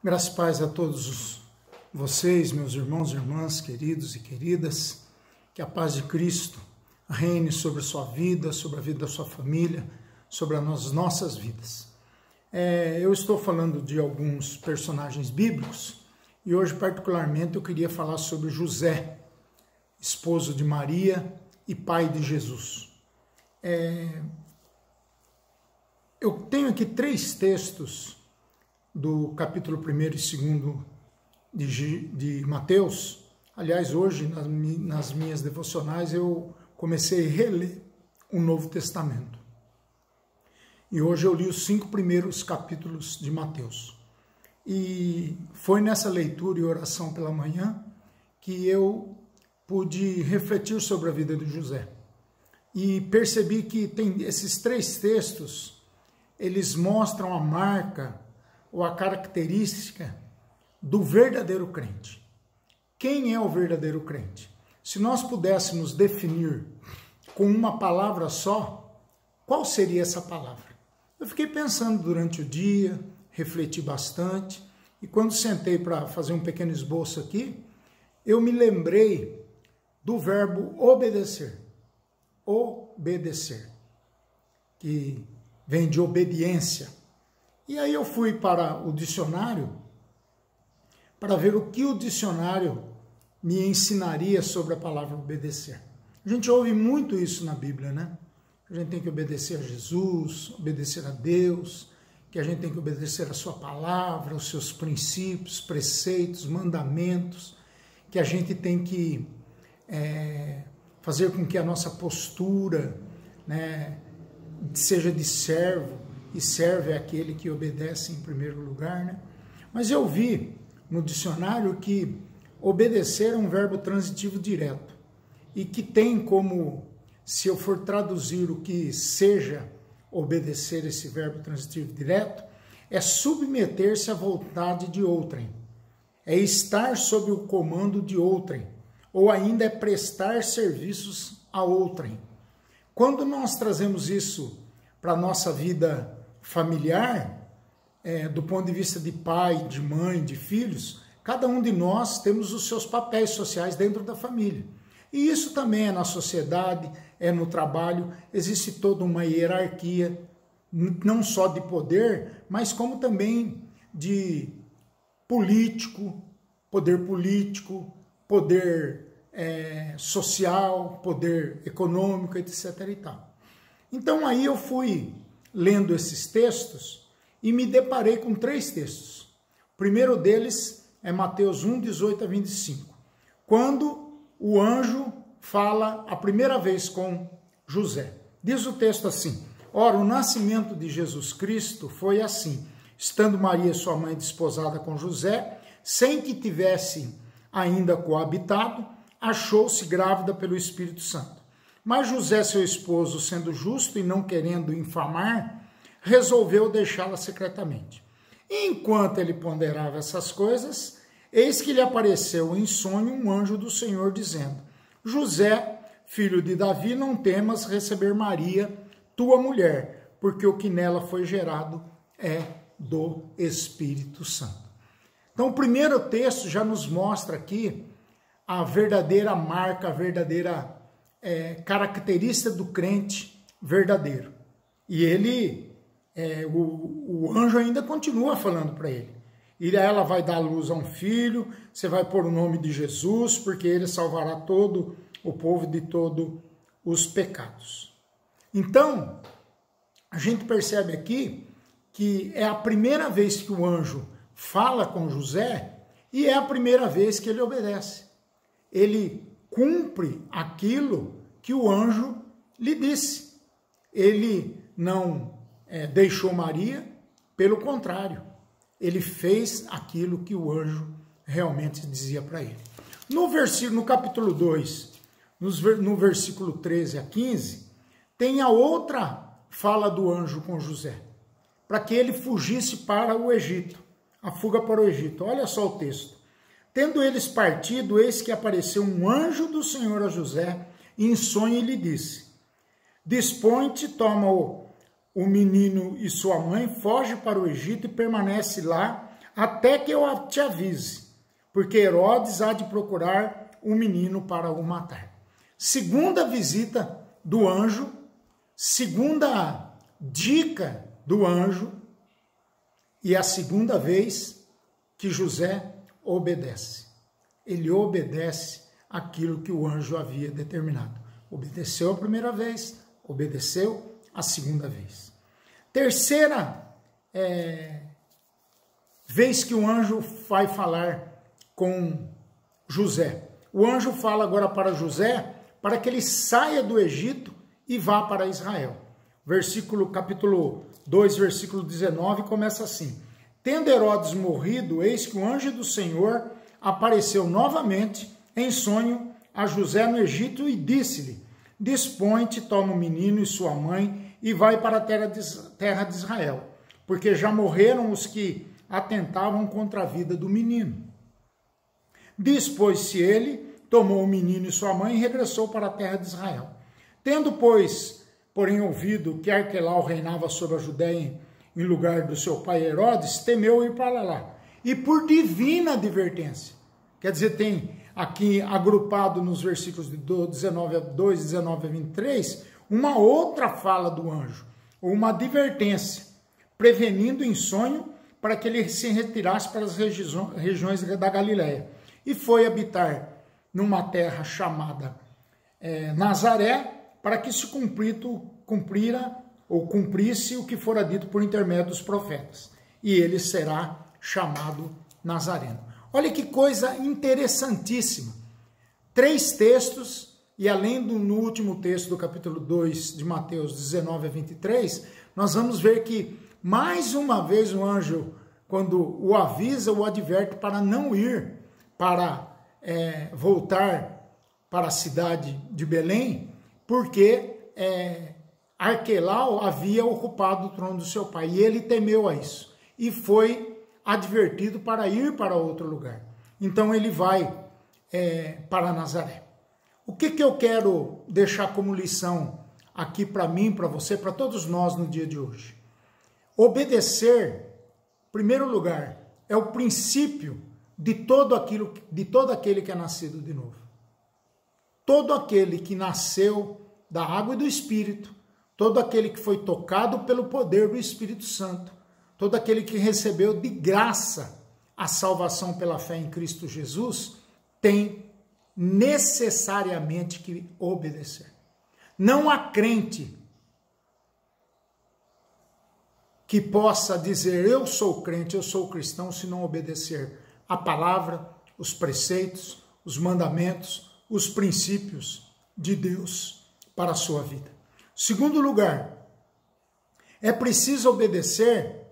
Graças e paz a todos vocês, meus irmãos e irmãs, queridos e queridas. Que a paz de Cristo reine sobre a sua vida, sobre a vida da sua família, sobre as nossas vidas. Eu estou falando de alguns personagens bíblicos e hoje, particularmente, eu queria falar sobre José, esposo de Maria e pai de Jesus. Eu tenho aqui 3 textos do capítulo 1 e 2 de Mateus. Aliás, hoje, nas minhas devocionais, eu comecei a reler o Novo Testamento. E hoje eu li os 5 primeiros capítulos de Mateus. E foi nessa leitura e oração pela manhã que eu pude refletir sobre a vida de José. E percebi que tem esses 3 textos, eles mostram a marca ou a característica do verdadeiro crente. Quem é o verdadeiro crente? Se nós pudéssemos definir com uma palavra só, qual seria essa palavra? Eu fiquei pensando durante o dia, refleti bastante, e quando sentei para fazer um pequeno esboço aqui, eu me lembrei do verbo obedecer. Obedecer, que vem de obediência. E aí eu fui para o dicionário para ver o que o dicionário me ensinaria sobre a palavra obedecer. A gente ouve muito isso na Bíblia, né? A gente tem que obedecer a Jesus, obedecer a Deus, que a gente tem que obedecer a sua palavra, os seus princípios, preceitos, mandamentos, que a gente tem que fazer com que a nossa postura, né, seja de servo, e serve aquele que obedece em primeiro lugar, né? Mas eu vi no dicionário que obedecer é um verbo transitivo direto e que tem como, se eu for traduzir o que seja obedecer esse verbo transitivo direto, é submeter-se à vontade de outrem, é estar sob o comando de outrem, ou ainda é prestar serviços a outrem. Quando nós trazemos isso para a nossa vida familiar, do ponto de vista de pai, de mãe, de filhos, cada um de nós temos os seus papéis sociais dentro da família. E isso também é na sociedade, é no trabalho, existe toda uma hierarquia, não só de poder, mas como também de poder político, poder social, poder econômico, etc. e tal. Então aí eu fui lendo esses textos e me deparei com 3 textos. O primeiro deles é Mateus 1, 18 a 25, quando o anjo fala a primeira vez com José. Diz o texto assim: ora, o nascimento de Jesus Cristo foi assim, estando Maria, sua mãe, desposada com José, sem que tivesse ainda coabitado, achou-se grávida pelo Espírito Santo. Mas José, seu esposo, sendo justo e não querendo infamar, resolveu deixá-la secretamente. E enquanto ele ponderava essas coisas, eis que lhe apareceu em sonho um anjo do Senhor, dizendo: José, filho de Davi, não temas receber Maria, tua mulher, porque o que nela foi gerado é do Espírito Santo. Então, o primeiro texto já nos mostra aqui a verdadeira marca, a verdadeira característica do crente verdadeiro. E ele, o anjo ainda continua falando para ele. E ela vai dar luz a um filho, você vai pôr o nome de Jesus, porque ele salvará todo o povo de todos os pecados. Então, a gente percebe aqui que é a primeira vez que o anjo fala com José e é a primeira vez que ele obedece. Ele cumpre aquilo que o anjo lhe disse. Ele não deixou Maria, pelo contrário, ele fez aquilo que o anjo realmente dizia para ele. No capítulo 2, no versículo 13 a 15, tem a outra fala do anjo com José, para que ele fugisse para o Egito, a fuga para o Egito. Olha só o texto. Tendo eles partido, eis que apareceu um anjo do Senhor a José, em sonho, e lhe disse: dispõe-te, toma o menino e sua mãe, foge para o Egito e permanece lá até que eu te avise, porque Herodes há de procurar um menino para o matar. Segunda visita do anjo, segunda dica do anjo, e a segunda vez que José obedece. Ele obedece aquilo que o anjo havia determinado. Obedeceu a primeira vez, obedeceu a segunda vez. Terceira vez que o anjo vai falar com José. O anjo fala agora para José para que ele saia do Egito e vá para Israel. Capítulo 2, versículo 19, começa assim. Tendo Herodes morrido, eis que o anjo do Senhor apareceu novamente em sonho a José no Egito e disse-lhe: dispõe-te, toma o menino e sua mãe e vai para a terra de Israel, porque já morreram os que atentavam contra a vida do menino. Dispôs-se ele, tomou o menino e sua mãe e regressou para a terra de Israel. Tendo, porém, ouvido que Arquelau reinava sobre a Judéia em lugar do seu pai Herodes, temeu ir para lá. E por divina advertência, quer dizer, tem aqui agrupado nos versículos de 19 a 2, 19 a 23, uma outra fala do anjo, uma advertência, prevenindo em sonho para que ele se retirasse para as regiões da Galiléia. E foi habitar numa terra chamada Nazaré, para que se cumprisse o que fora dito por intermédio dos profetas. E ele será chamado Nazareno. Olha que coisa interessantíssima. 3 textos, e além no último texto do capítulo 2 de Mateus 19 a 23, nós vamos ver que mais uma vez o anjo, quando o avisa, o adverte para não ir, para voltar para a cidade de Belém, porque Arquelau havia ocupado o trono do seu pai, e ele temeu a isso, e foi advertido para ir para outro lugar. Então ele vai para Nazaré. O que eu quero deixar como lição aqui para mim, para você, para todos nós no dia de hoje? Obedecer, em primeiro lugar, é o princípio de todo aquele que é nascido de novo. Todo aquele que nasceu da água e do Espírito, todo aquele que foi tocado pelo poder do Espírito Santo, todo aquele que recebeu de graça a salvação pela fé em Cristo Jesus, tem necessariamente que obedecer. Não há crente que possa dizer eu sou crente, eu sou cristão, se não obedecer a palavra, os preceitos, os mandamentos, os princípios de Deus para a sua vida. Segundo lugar, é preciso obedecer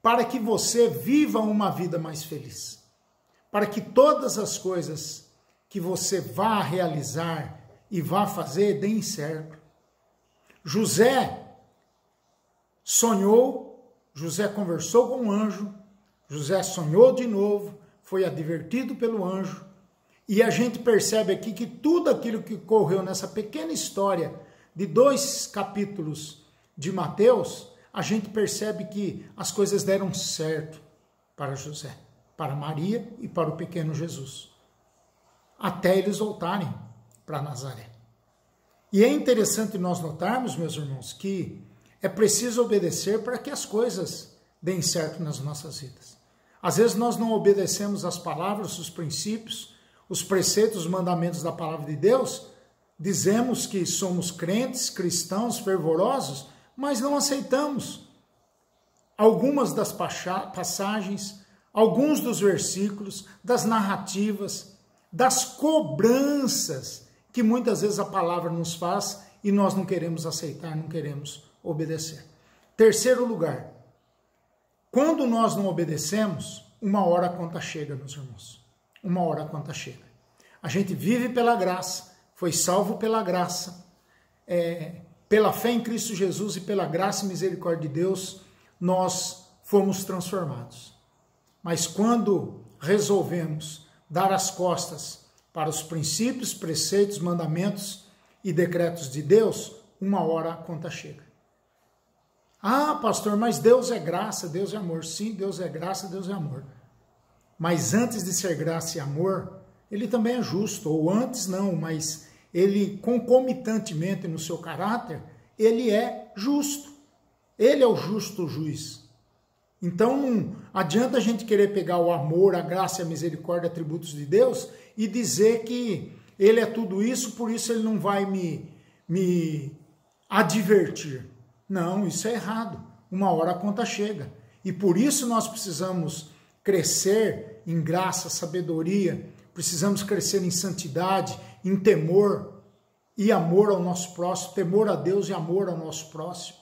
para que você viva uma vida mais feliz. Para que todas as coisas que você vá realizar e vá fazer deem certo. José sonhou, José conversou com o anjo, José sonhou de novo, foi advertido pelo anjo, e a gente percebe aqui que tudo aquilo que ocorreu nessa pequena história de 2 capítulos de Mateus, a gente percebe que as coisas deram certo para José, para Maria e para o pequeno Jesus, até eles voltarem para Nazaré. E é interessante nós notarmos, meus irmãos, que é preciso obedecer para que as coisas deem certo nas nossas vidas. Às vezes nós não obedecemos as palavras, os princípios, os preceitos, os mandamentos da palavra de Deus, dizemos que somos crentes, cristãos, fervorosos, mas não aceitamos algumas das passagens, alguns dos versículos, das narrativas, das cobranças que muitas vezes a palavra nos faz e nós não queremos aceitar, não queremos obedecer. Terceiro lugar, quando nós não obedecemos, uma hora a conta chega, meus irmãos. Uma hora a conta chega. A gente vive pela graça, foi salvo pela graça, pela fé em Cristo Jesus e pela graça e misericórdia de Deus, nós fomos transformados. Mas quando resolvemos dar as costas para os princípios, preceitos, mandamentos e decretos de Deus, uma hora a conta chega. Ah, pastor, mas Deus é graça, Deus é amor. Sim, Deus é graça, Deus é amor. Mas antes de ser graça e amor, ele também é justo. Ou antes não, mas ele concomitantemente no seu caráter, ele é justo. Ele é o justo juiz. Então não adianta a gente querer pegar o amor, a graça e a misericórdia, atributos de Deus, e dizer que ele é tudo isso, por isso ele não vai me advertir. Não, isso é errado. Uma hora a conta chega. E por isso nós precisamos crescer em graça, sabedoria, precisamos crescer em santidade, em temor e amor ao nosso próximo, temor a Deus e amor ao nosso próximo,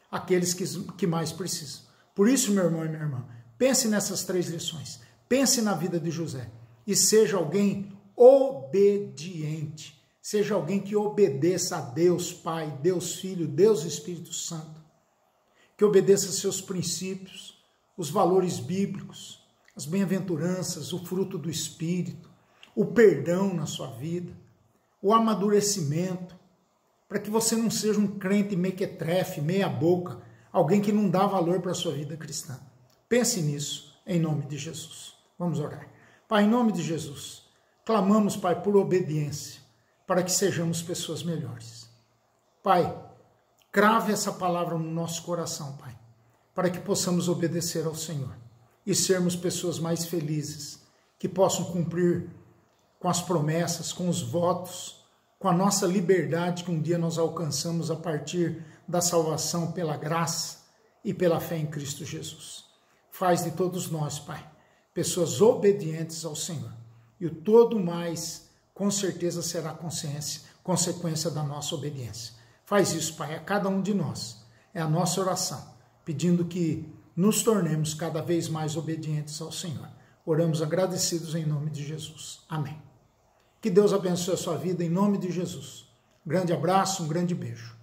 aqueles que mais precisam. Por isso, meu irmão e minha irmã, pense nessas 3 lições. Pense na vida de José e seja alguém obediente. Seja alguém que obedeça a Deus Pai, Deus Filho, Deus Espírito Santo. Que obedeça seus princípios, os valores bíblicos, as bem-aventuranças, o fruto do Espírito, o perdão na sua vida, o amadurecimento, para que você não seja um crente mequetrefe, meia boca, alguém que não dá valor para a sua vida cristã. Pense nisso, em nome de Jesus. Vamos orar. Pai, em nome de Jesus, clamamos, Pai, por obediência, para que sejamos pessoas melhores. Pai, crave essa palavra no nosso coração, Pai, para que possamos obedecer ao Senhor e sermos pessoas mais felizes, que possam cumprir com as promessas, com os votos, com a nossa liberdade que um dia nós alcançamos a partir da salvação pela graça e pela fé em Cristo Jesus. Faz de todos nós, Pai, pessoas obedientes ao Senhor. E o todo mais, com certeza, será consequência da nossa obediência. Faz isso, Pai, a cada um de nós. É a nossa oração, pedindo que nos tornemos cada vez mais obedientes ao Senhor. Oramos agradecidos em nome de Jesus. Amém. Que Deus abençoe a sua vida em nome de Jesus. Um grande abraço, um grande beijo.